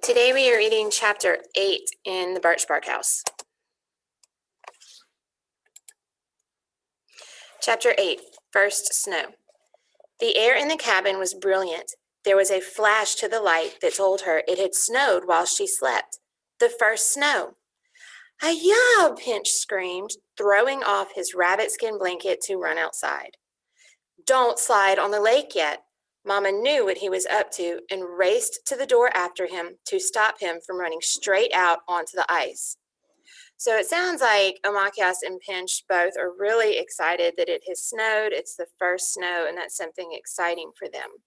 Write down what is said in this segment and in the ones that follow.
Today we are reading chapter 8 in the Birch Bark House. Chapter 8, First Snow. The air in the cabin was brilliant. There was a flash to the light that told her it had snowed while she slept. The first snow. "Hi-ya!" Pinch screamed, throwing off his rabbit-skin blanket to run outside. "Don't slide on the lake yet." Mama knew what he was up to and raced to the door after him to stop him from running straight out onto the ice. So it sounds like Omakias and Pinch both are really excited that it has snowed. It's the first snow, and that's something exciting for them.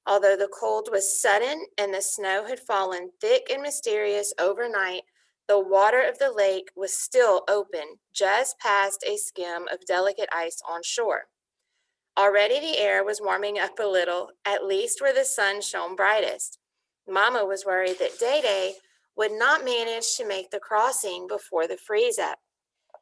Although the cold was sudden and the snow had fallen thick and mysterious overnight, the water of the lake was still open, just past a skim of delicate ice on shore. Already the air was warming up a little, at least where the sun shone brightest. Mama was worried that Day-Day would not manage to make the crossing before the freeze-up.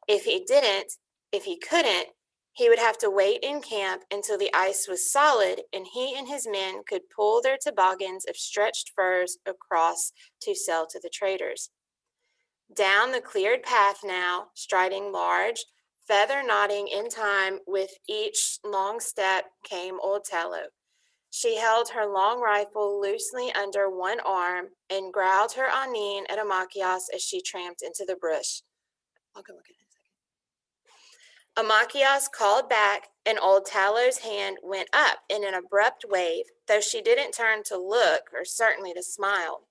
If he couldn't, he would have to wait in camp until the ice was solid and he and his men could pull their toboggans of stretched furs across to sell to the traders. Down the cleared path now, striding large, feather nodding in time with each long step, came old Tallow. She held her long rifle loosely under one arm and growled her anin at Omakias as she tramped into the brush. I'll go look at it in a second. Omakias called back, and old Tallow's hand went up in an abrupt wave, though she didn't turn to look or certainly to smile.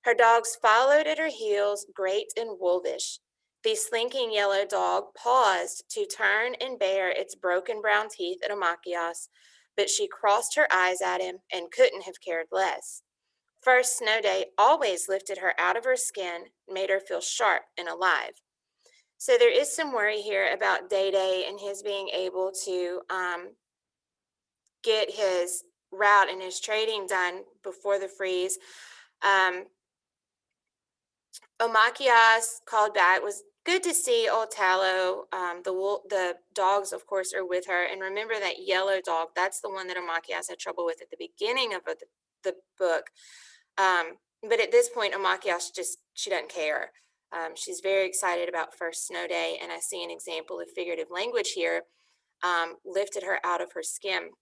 Her dogs followed at her heels, great and wolvish. The slinking yellow dog paused to turn and bare its broken brown teeth at Omakias, but she crossed her eyes at him and couldn't have cared less. First snow day always lifted her out of her skin, made her feel sharp and alive. So there is some worry here about Day-Day and his being able to get his route and his trading done before the freeze. Omakias called back. It was good to see old Tallow. The dogs, of course, are with her. And remember that yellow dog, that's the one that Omakias had trouble with at the beginning of the book. But at this point, Omakias she doesn't care. She's very excited about first snow day, and I see an example of figurative language here. Lifted her out of her skin,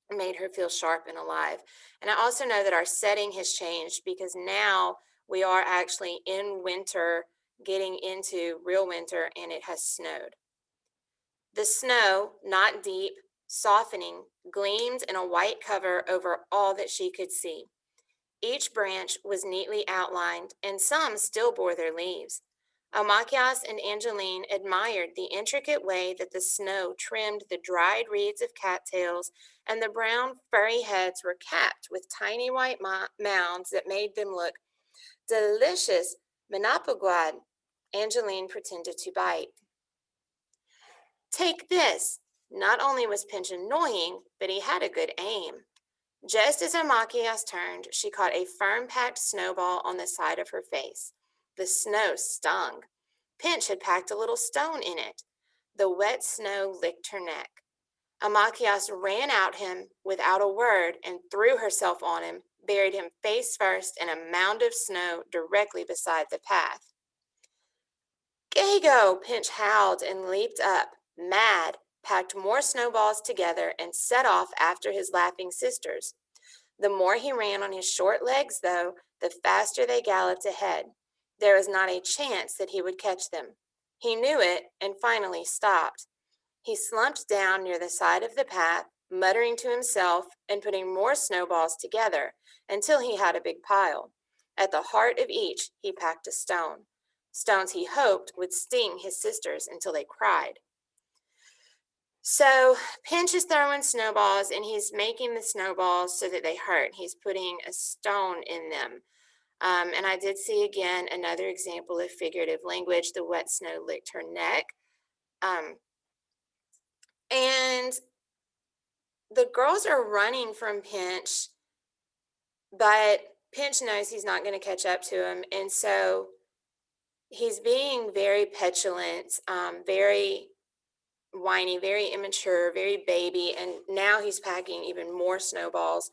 made her feel sharp and alive. And I also know that our setting has changed because now we are actually in winter, getting into real winter, and it has snowed. The snow, not deep, softening, gleamed in a white cover over all that she could see. Each branch was neatly outlined, and some still bore their leaves. Omakias and Angeline admired the intricate way that the snow trimmed the dried reeds of cattails, and the brown furry heads were capped with tiny white mounds that made them look delicious. Manapagwad. Angeline pretended to bite. "Take this." Not only was Pinch annoying, but he had a good aim. Just as Omakias turned, she caught a firm-packed snowball on the side of her face. The snow stung. Pinch had packed a little stone in it. The wet snow licked her neck. Omakias ran at him without a word and threw herself on him, buried him face first in a mound of snow directly beside the path. "Gago!" Pinch howled and leaped up, mad, packed more snowballs together, and set off after his laughing sisters. The more he ran on his short legs, though, the faster they galloped ahead. There was not a chance that he would catch them. He knew it and finally stopped. He slumped down near the side of the path, muttering to himself and putting more snowballs together until he had a big pile. At the heart of each, he packed a stone. Stones he hoped would sting his sisters until they cried. So Pinch is throwing snowballs, and he's making the snowballs so that they hurt. He's putting a stone in them. And I did see again another example of figurative language. The wet snow licked her neck. And the girls are running from Pinch, but Pinch knows he's not going to catch up to him. And so he's being very petulant, very whiny, very immature, very baby. And now he's packing even more snowballs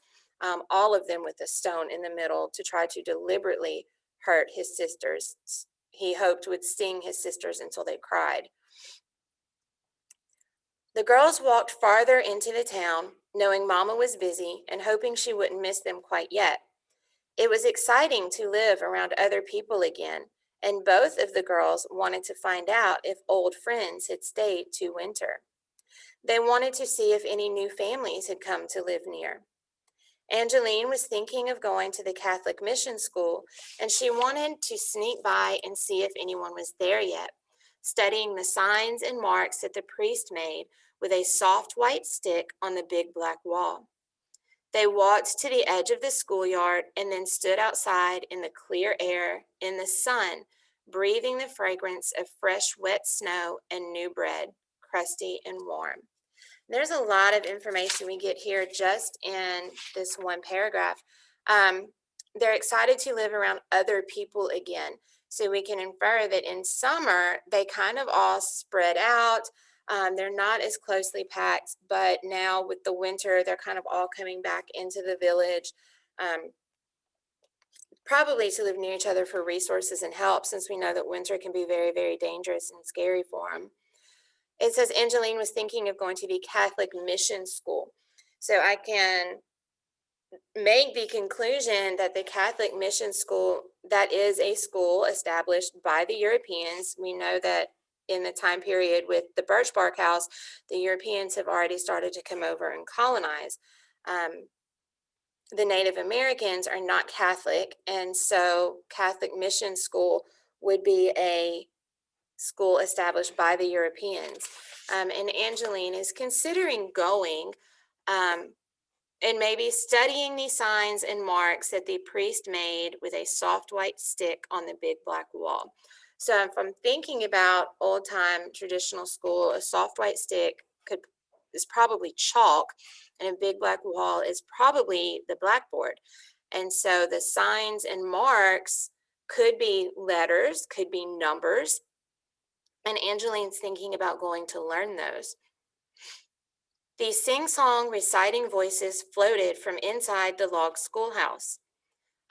all of them with a stone in the middle to try to deliberately hurt his sisters. He hoped would sting his sisters until they cried. The girls walked farther into the town, knowing Mama was busy and hoping she wouldn't miss them quite yet. It was exciting to live around other people again, and both of the girls wanted to find out if old friends had stayed to winter. They wanted to see if any new families had come to live near. Angeline was thinking of going to the Catholic mission school, and she wanted to sneak by and see if anyone was there yet, studying the signs and marks that the priest made with a soft white stick on the big black wall. They walked to the edge of the schoolyard and then stood outside in the clear air, in the sun, breathing the fragrance of fresh, wet snow and new bread, crusty and warm. There's a lot of information we get here just in this one paragraph. They're excited to live around other people again. So we can infer that in summer, they kind of all spread out. They're not as closely packed, but now with the winter, they're kind of all coming back into the village, probably to live near each other for resources and help, since we know that winter can be very, very dangerous and scary for them. It says Angeline was thinking of going to the Catholic mission school. So I can make the conclusion that the Catholic mission school, that is a school established by the Europeans. We know that in the time period with the Birch Bark House, the Europeans have already started to come over and colonize. The Native Americans are not Catholic, and so Catholic mission school would be a school established by the Europeans. And Angeline is considering going and maybe studying these signs and marks that the priest made with a soft white stick on the big black wall. So if I'm thinking about old time traditional school, a soft white stick is probably chalk, and a big black wall is probably the blackboard. And so the signs and marks could be letters, could be numbers, and Angeline's thinking about going to learn those. These sing-song reciting voices floated from inside the log schoolhouse.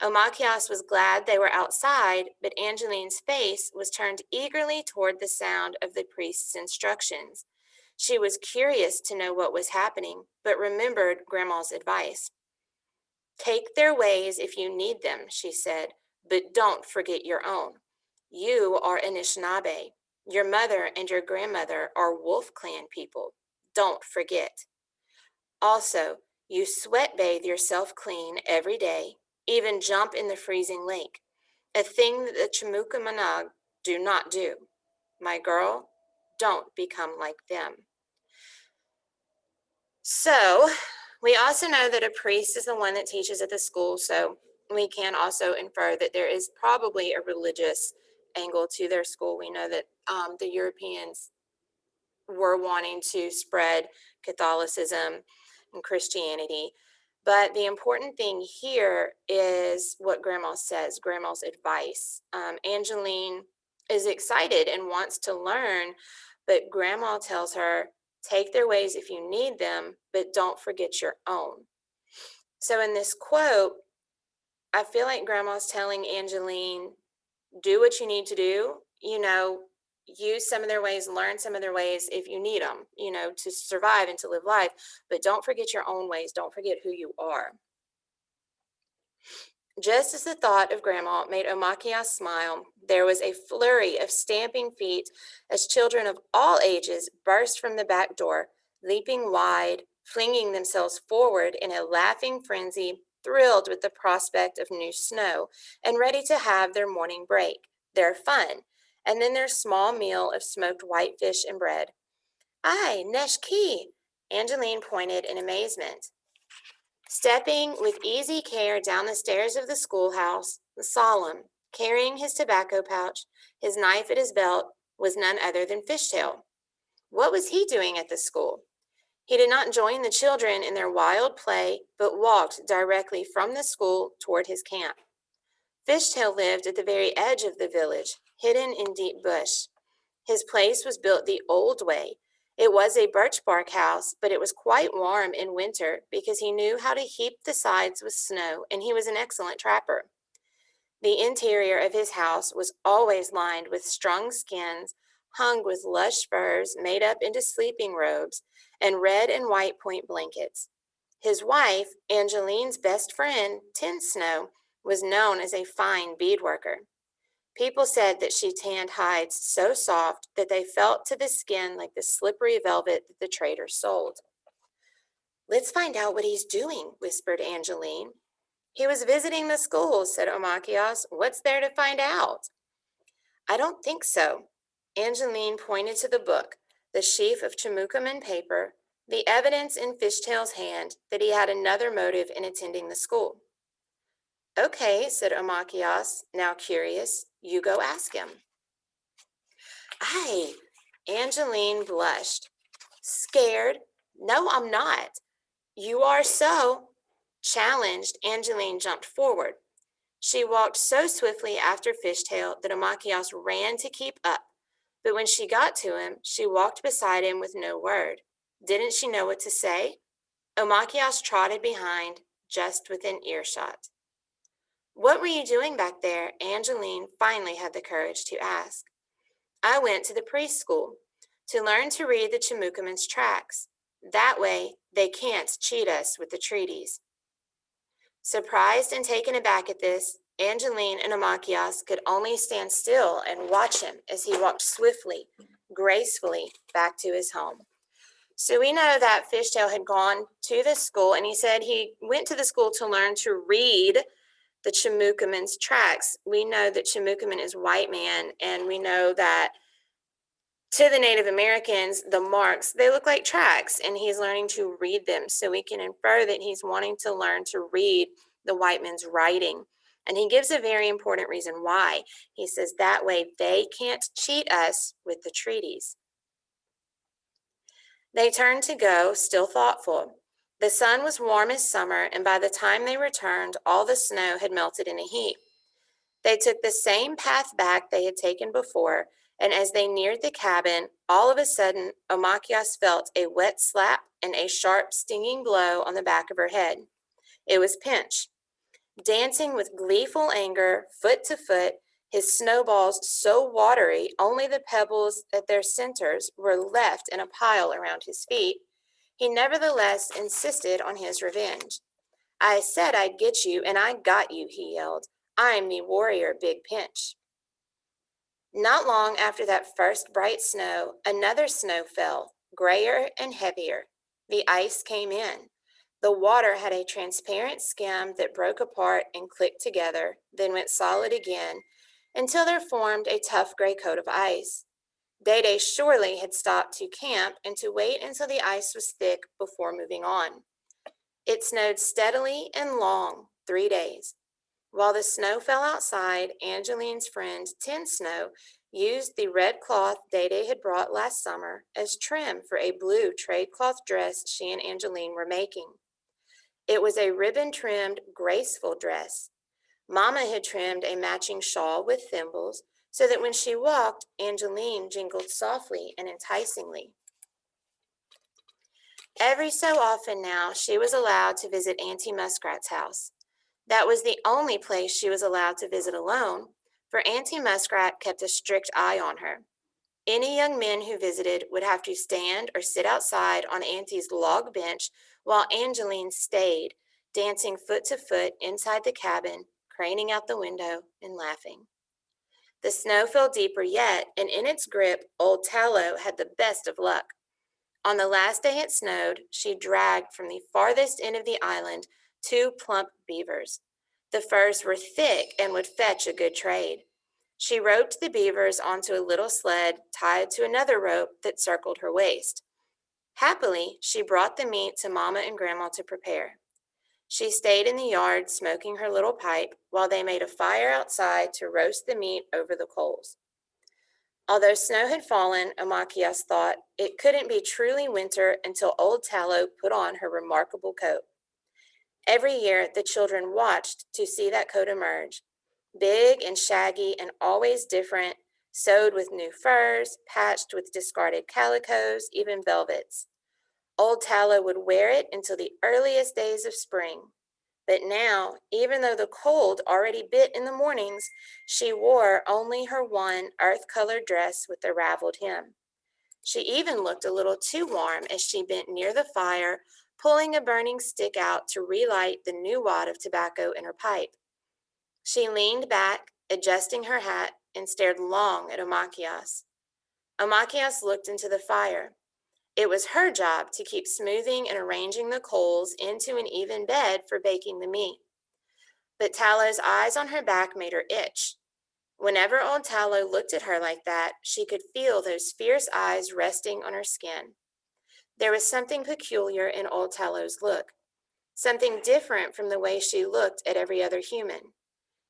Omachias was glad they were outside, but Angeline's face was turned eagerly toward the sound of the priest's instructions. She was curious to know what was happening, but remembered Grandma's advice. "Take their ways if you need them," she said, "but don't forget your own. You are Anishinaabe. Your mother and your grandmother are Wolf Clan people. Don't forget. Also, you sweat bathe yourself clean every day, even jump in the freezing lake, a thing that the Chimukamanag do not do. My girl, don't become like them." So, we also know that a priest is the one that teaches at the school, so we can also infer that there is probably a religious angle to their school. We know that the Europeans were wanting to spread Catholicism and Christianity. But the important thing here is what Grandma says, Grandma's advice. Angeline is excited and wants to learn, but Grandma tells her, take their ways if you need them, but don't forget your own. So in this quote, I feel like Grandma's telling Angeline, do what you need to do, use some of their ways, learn some of their ways if you need them, to survive and to live life, but don't forget your own ways. Don't forget who you are. Just as the thought of Grandma made Omachias smile, there was a flurry of stamping feet as children of all ages burst from the back door, leaping wide, flinging themselves forward in a laughing frenzy, thrilled with the prospect of new snow, and ready to have their morning break, their fun, and then their small meal of smoked whitefish and bread. "Aye, nesh key," Angeline pointed in amazement. Stepping with easy care down the stairs of the schoolhouse, solemn, carrying his tobacco pouch, his knife at his belt, was none other than Fishtail. What was he doing at the school? He did not join the children in their wild play, but walked directly from the school toward his camp. Fishtail lived at the very edge of the village, hidden in deep bush. His place was built the old way. It was a birch bark house, but it was quite warm in winter because he knew how to heap the sides with snow, and he was an excellent trapper. The interior of his house was always lined with strung skins, hung with lush furs made up into sleeping robes, and red and white point blankets. His wife, Angeline's best friend, Tin Snow, was known as a fine beadworker. People said that she tanned hides so soft that they felt to the skin like the slippery velvet that the traders sold. "Let's find out what he's doing," whispered Angeline. "He was visiting the school," said Omachias. "What's there to find out?" "I don't think so." Angeline pointed to the book, the sheaf of Chimukaman paper, the evidence in Fishtail's hand that he had another motive in attending the school. "Okay," said Omachias, now curious. "You go ask him." "Aye." Angeline blushed. "Scared? No, I'm not." "You are so." Challenged, Angeline jumped forward. She walked so swiftly after Fishtail that Omachias ran to keep up. But when she got to him, she walked beside him with no word. Didn't she know what to say? Omachias trotted behind, just within earshot. "What were you doing back there?" Angeline finally had the courage to ask. "I went to the preschool to learn to read the Chimukaman's tracks. That way, they can't cheat us with the treaties." Surprised and taken aback at this, Angeline and Omachias could only stand still and watch him as he walked swiftly, gracefully back to his home. So we know that Fishtail had gone to the school, and he said he went to the school to learn to read the Chimukaman's tracks. We know that Chimukaman is white man, and we know that to the Native Americans, the marks, they look like tracks, and he's learning to read them. So we can infer that he's wanting to learn to read the white man's writing. And he gives a very important reason why. He says that way they can't cheat us with the treaties. They turned to go, still thoughtful. The sun was warm as summer, and by the time they returned, all the snow had melted in a heap. They took the same path back they had taken before, and as they neared the cabin, all of a sudden, Omachias felt a wet slap and a sharp, stinging blow on the back of her head. It was Pinch. Dancing with gleeful anger, foot to foot, his snowballs so watery only the pebbles at their centers were left in a pile around his feet, he nevertheless insisted on his revenge. "I said I'd get you, and I got you," he yelled. "I'm me warrior, Big Pinch." Not long after that first bright snow, another snow fell, grayer and heavier. The ice came in. The water had a transparent skim that broke apart and clicked together, then went solid again, until there formed a tough gray coat of ice. Day surely had stopped to camp and to wait until the ice was thick before moving on. It snowed steadily and long, 3 days. While the snow fell outside, Angeline's friend Tin Snow used the red cloth Day had brought last summer as trim for a blue trade cloth dress she and Angeline were making. It was a ribbon-trimmed, graceful dress. Mama had trimmed a matching shawl with thimbles so that when she walked, Angeline jingled softly and enticingly. Every so often now, she was allowed to visit Auntie Muskrat's house. That was the only place she was allowed to visit alone, for Auntie Muskrat kept a strict eye on her. Any young men who visited would have to stand or sit outside on Auntie's log bench while Angeline stayed, dancing foot to foot inside the cabin, craning out the window and laughing. The snow fell deeper yet, and in its grip, old Tallow had the best of luck. On the last day it snowed, she dragged from the farthest end of the island 2 plump beavers. The furs were thick and would fetch a good trade. She roped the beavers onto a little sled tied to another rope that circled her waist. Happily, she brought the meat to Mama and Grandma to prepare. She stayed in the yard smoking her little pipe while they made a fire outside to roast the meat over the coals. Although snow had fallen, Omachias thought, it couldn't be truly winter until old Tallow put on her remarkable coat. Every year, the children watched to see that coat emerge. Big and shaggy and always different, sewed with new furs, patched with discarded calicos, even velvets. Old Tallow would wear it until the earliest days of spring. But now, even though the cold already bit in the mornings, she wore only her one earth-colored dress with the raveled hem. She even looked a little too warm as she bent near the fire, pulling a burning stick out to relight the new wad of tobacco in her pipe. She leaned back, adjusting her hat, and stared long at Omachias. Omachias looked into the fire. It was her job to keep smoothing and arranging the coals into an even bed for baking the meat. But Tallow's eyes on her back made her itch. Whenever old Tallow looked at her like that, she could feel those fierce eyes resting on her skin. There was something peculiar in old Tallow's look, something different from the way she looked at every other human.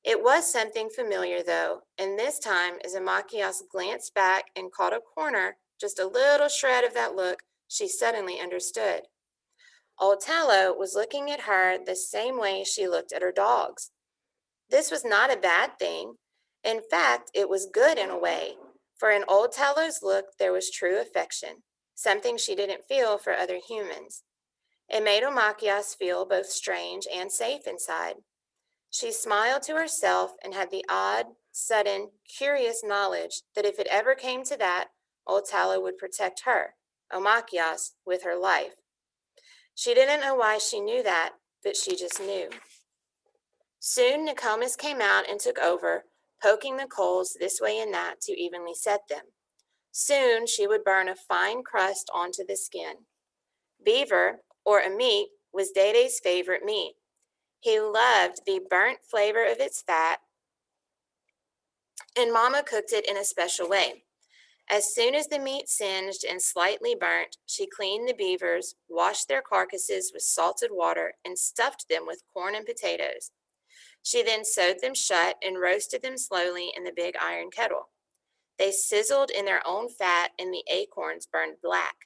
It was something familiar, though, and this time, as Amachias glanced back and caught a corner, just a little shred of that look, she suddenly understood. Old Tallow was looking at her the same way she looked at her dogs. This was not a bad thing. In fact, it was good in a way, for in Old Tallow's look there was true affection, something she didn't feel for other humans. It made Omachias feel both strange and safe inside. She smiled to herself and had the odd, sudden, curious knowledge that if it ever came to that, old Tallow would protect her, Omachias, with her life. She didn't know why she knew that, but she just knew. Soon Nokomis came out and took over, poking the coals this way and that to evenly set them. Soon she would burn a fine crust onto the skin. Beaver, or a meat, was Day-Day's favorite meat. He loved the burnt flavor of its fat, and Mama cooked it in a special way. As soon as the meat singed and slightly burnt, she cleaned the beavers, washed their carcasses with salted water, and stuffed them with corn and potatoes. She then sewed them shut and roasted them slowly in the big iron kettle. They sizzled in their own fat, and the acorns burned black.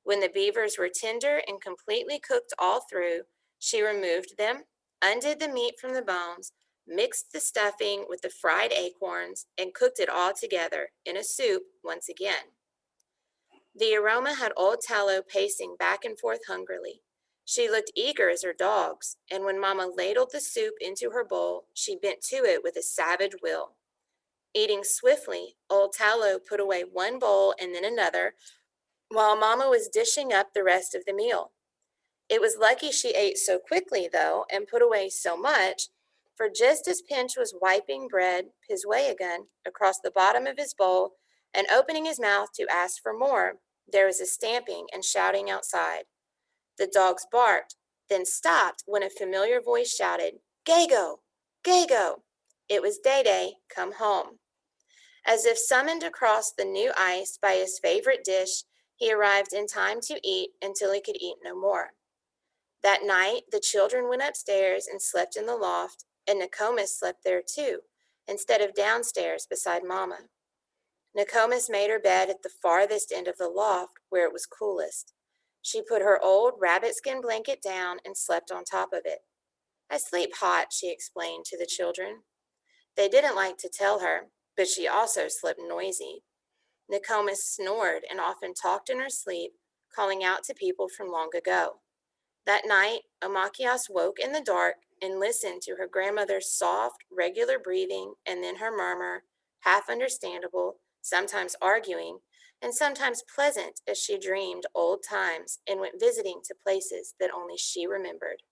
When the beavers were tender and completely cooked all through, she removed them, undid the meat from the bones, mixed the stuffing with the fried acorns, and cooked it all together in a soup once again. The aroma had old Tallow pacing back and forth hungrily. She looked eager as her dogs, and when Mama ladled the soup into her bowl, she bent to it with a savage will. Eating swiftly, old Tallow put away one bowl and then another, while Mama was dishing up the rest of the meal. It was lucky she ate so quickly, though, and put away so much, for just as Pinch was wiping bread his way again across the bottom of his bowl and opening his mouth to ask for more, there was a stamping and shouting outside. The dogs barked, then stopped when a familiar voice shouted, "Gago! Gago!" It was Day-Day come home. As if summoned across the new ice by his favorite dish, he arrived in time to eat until he could eat no more. That night, the children went upstairs and slept in the loft, and Nokomis slept there too, instead of downstairs beside Mama. Nokomis made her bed at the farthest end of the loft, where it was coolest. She put her old rabbit-skin blanket down and slept on top of it. "I sleep hot," she explained to the children. They didn't like to tell her, but she also slept noisy. Nokomis snored and often talked in her sleep, calling out to people from long ago. That night, Omachias woke in the dark and listened to her grandmother's soft, regular breathing and then her murmur, half understandable, sometimes arguing, and sometimes pleasant as she dreamed old times and went visiting to places that only she remembered.